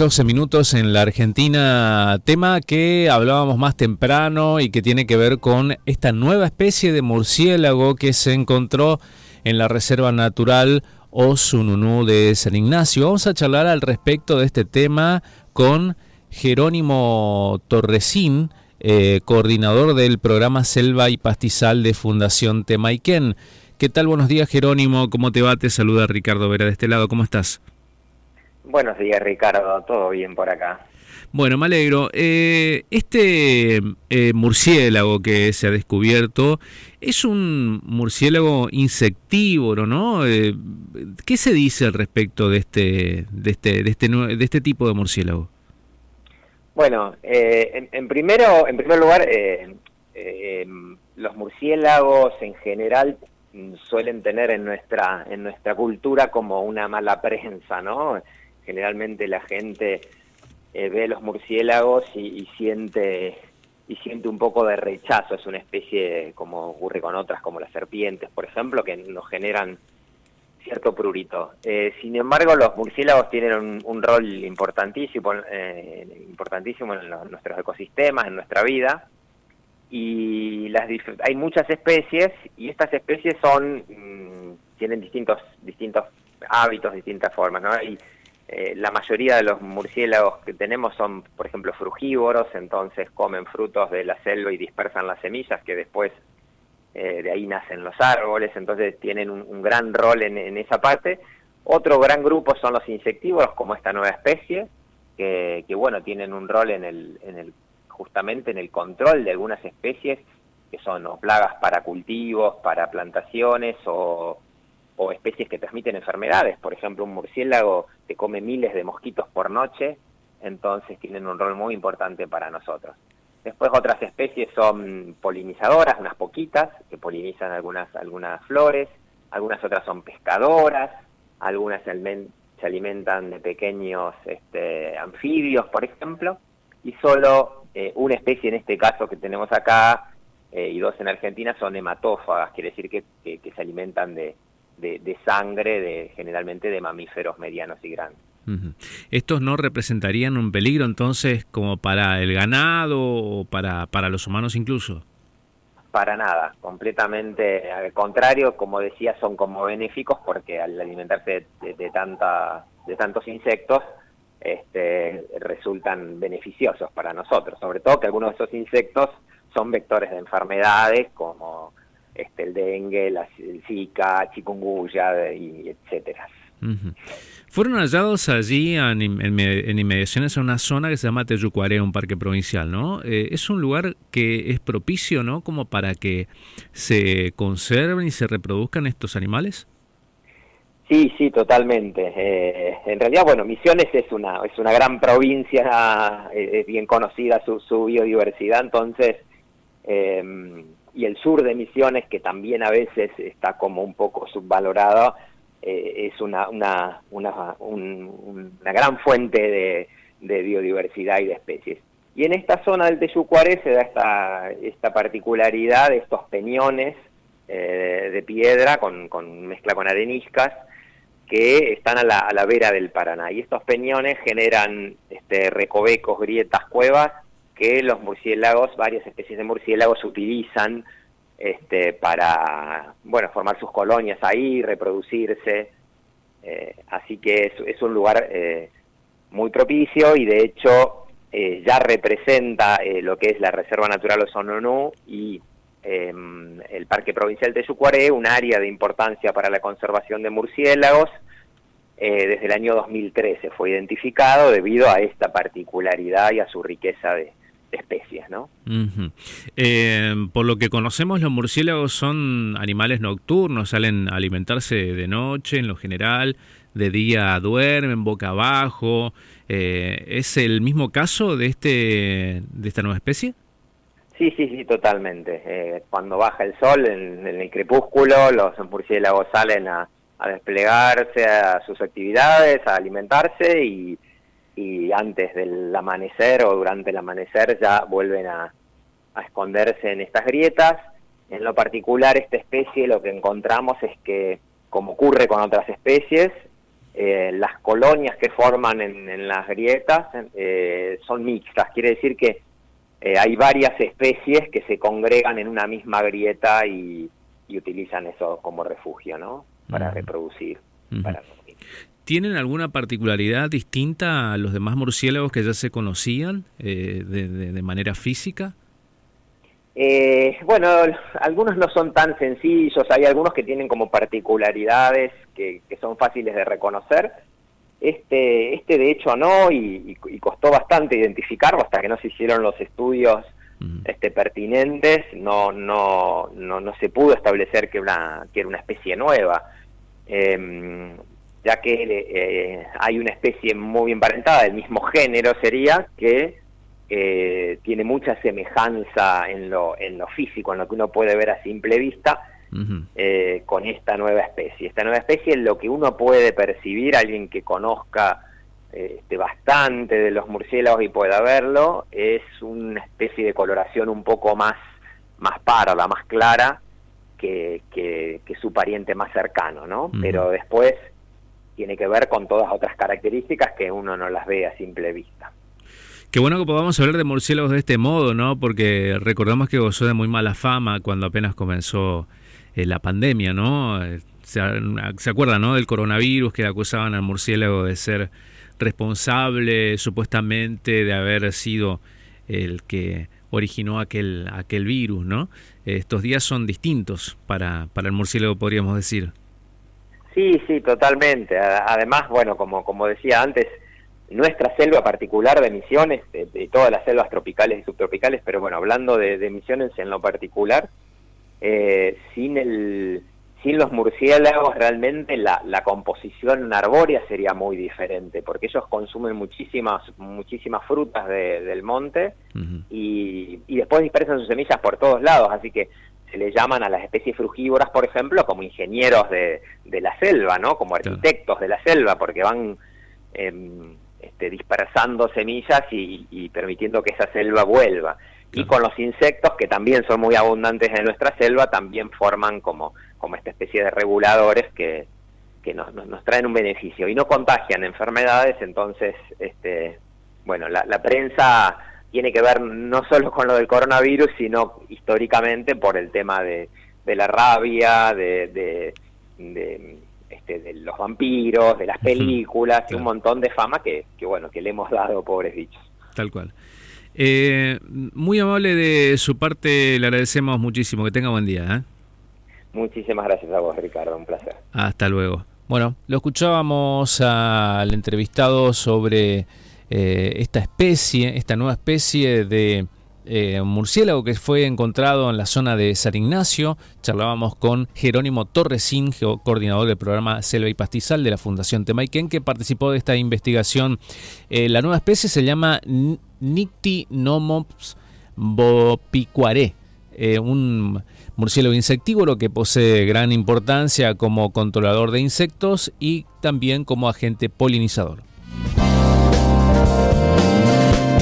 12 minutos en la Argentina, tema que hablábamos más temprano y que tiene que ver con esta nueva especie de murciélago que se encontró en la Reserva Natural Osununú de San Ignacio. Vamos a charlar al respecto de este tema con Jerónimo Torresín, coordinador del programa Selva y Pastizal de Fundación Temaiken. ¿Qué tal? Buenos días, Jerónimo. ¿Cómo te va? Te saluda Ricardo Vera de este lado. ¿Cómo estás? Buenos días, Ricardo. Todo bien por acá. Bueno, me alegro. Este murciélago que se ha descubierto es un murciélago insectívoro, ¿no? ¿Qué se dice al respecto de este tipo de murciélago? Bueno, en primer lugar, los murciélagos en general suelen tener en nuestra cultura como una mala prensa, ¿no? Generalmente la gente ve los murciélagos y siente un poco de rechazo. Es una especie, como ocurre con otras, como las serpientes, por ejemplo, que nos generan cierto prurito. Sin embargo, los murciélagos tienen un rol importantísimo en nuestros ecosistemas, en nuestra vida, y hay muchas especies, y estas especies tienen distintos hábitos, distintas formas, ¿no? Y la mayoría de los murciélagos que tenemos son, por ejemplo, frugívoros, entonces comen frutos de la selva y dispersan las semillas que después de ahí nacen los árboles, entonces tienen un gran rol en esa parte. Otro gran grupo son los insectívoros, como esta nueva especie, que bueno, tienen un rol justamente en el control de algunas especies que son o plagas para cultivos, para plantaciones o especies que transmiten enfermedades. Por ejemplo, un murciélago te come miles de mosquitos por noche, entonces tienen un rol muy importante para nosotros. Después otras especies son polinizadoras, unas poquitas, que polinizan algunas flores, algunas otras son pescadoras, algunas se alimentan de pequeños anfibios, por ejemplo, y solo una especie en este caso que tenemos acá, y dos en Argentina, son hematófagas, quiere decir que se alimentan de sangre, generalmente de mamíferos medianos y grandes. Uh-huh. ¿Estos no representarían un peligro entonces como para el ganado o para los humanos incluso? Para nada, completamente al contrario, como decía, son como benéficos porque al alimentarse de tantos insectos resultan beneficiosos para nosotros, sobre todo que algunos de esos insectos son vectores de enfermedades como el dengue, el Zika, chikungunya y etcétera. Uh-huh. Fueron hallados allí en inmediaciones a una zona que se llama Teyucuaré, un parque provincial, ¿no? Es un lugar que es propicio, ¿no? Como para que se conserven y se reproduzcan estos animales. Sí, totalmente. En realidad, bueno, Misiones es una gran provincia, es bien conocida su biodiversidad, entonces, y el sur de Misiones, que también a veces está como un poco subvalorado, es una gran fuente de biodiversidad y de especies. Y en esta zona del Teyucuaré se da esta particularidad de estos peñones de piedra con mezcla con areniscas que están a la vera del Paraná. Y estos peñones generan recovecos, grietas, cuevas que los murciélagos, varias especies de murciélagos utilizan para formar sus colonias ahí, reproducirse, así que es un lugar muy propicio y de hecho ya representa lo que es la Reserva Natural Osununú y el Parque Provincial de Teyucuaré, un área de importancia para la conservación de murciélagos. Desde el año 2013 fue identificado debido a esta particularidad y a su riqueza de especies, ¿no? Uh-huh. Por lo que conocemos, los murciélagos son animales nocturnos, salen a alimentarse de noche en lo general, de día duermen boca abajo. ¿Es el mismo caso de esta nueva especie? Sí, totalmente. Cuando baja el sol, en el crepúsculo, los murciélagos salen a desplegarse a sus actividades, a alimentarse y antes del amanecer o durante el amanecer ya vuelven a esconderse en estas grietas. En lo particular, esta especie lo que encontramos es que, como ocurre con otras especies, las colonias que forman en las grietas son mixtas, quiere decir que hay varias especies que se congregan en una misma grieta y utilizan eso como refugio, ¿no? Para reproducir, para dormir. ¿Tienen alguna particularidad distinta a los demás murciélagos que ya se conocían de manera física? Bueno, algunos no son tan sencillos, hay algunos que tienen como particularidades que son fáciles de reconocer. Este de hecho no, y costó bastante identificarlo hasta que no se hicieron los estudios pertinentes, no se pudo establecer que era una especie nueva, ya que hay una especie muy emparentada del mismo género, sería que tiene mucha semejanza en lo físico, en lo que uno puede ver a simple vista, con esta nueva especie. Esta nueva especie, lo que uno puede percibir, alguien que conozca bastante de los murciélagos y pueda verlo, es una especie de coloración un poco más parda, más clara que su pariente más cercano, ¿no? Pero después tiene que ver con todas otras características que uno no las ve a simple vista. Qué bueno que podamos hablar de murciélagos de este modo, ¿no? Porque recordamos que gozó de muy mala fama cuando apenas comenzó la pandemia, ¿no? ¿Se acuerdan, no? Del coronavirus, que acusaban al murciélago de ser responsable supuestamente de haber sido el que originó aquel virus, ¿no? Estos días son distintos para el murciélago, podríamos decir. Sí, totalmente. Además, bueno, como decía antes, nuestra selva particular de Misiones, de todas las selvas tropicales y subtropicales, pero bueno, hablando de Misiones en lo particular, sin los murciélagos realmente la composición arbórea sería muy diferente, porque ellos consumen muchísimas frutas del monte y después dispersan sus semillas por todos lados, así que se le llaman a las especies frugívoras, por ejemplo, como ingenieros de la selva, ¿no? Como arquitectos de la selva, porque van dispersando semillas y permitiendo que esa selva vuelva. Y con los insectos, que también son muy abundantes en nuestra selva, también forman como esta especie de reguladores que nos traen un beneficio y no contagian enfermedades. Entonces, bueno, la prensa tiene que ver no solo con lo del coronavirus, sino históricamente por el tema de la rabia, de los vampiros, de las películas, y un montón de fama que le hemos dado, pobres bichos. Tal cual. Muy amable de su parte, le agradecemos muchísimo. Que tenga buen día. Muchísimas gracias a vos, Ricardo, un placer. Hasta luego. Bueno, lo escuchábamos al entrevistado sobre esta nueva especie de murciélago que fue encontrado en la zona de San Ignacio. Charlábamos con Jerónimo Torresín, coordinador del programa Selva y Pastizal de la Fundación Temayquén, que participó de esta investigación. La nueva especie se llama Nyctinomops bopiquarae, un murciélago insectívoro que posee gran importancia como controlador de insectos y también como agente polinizador.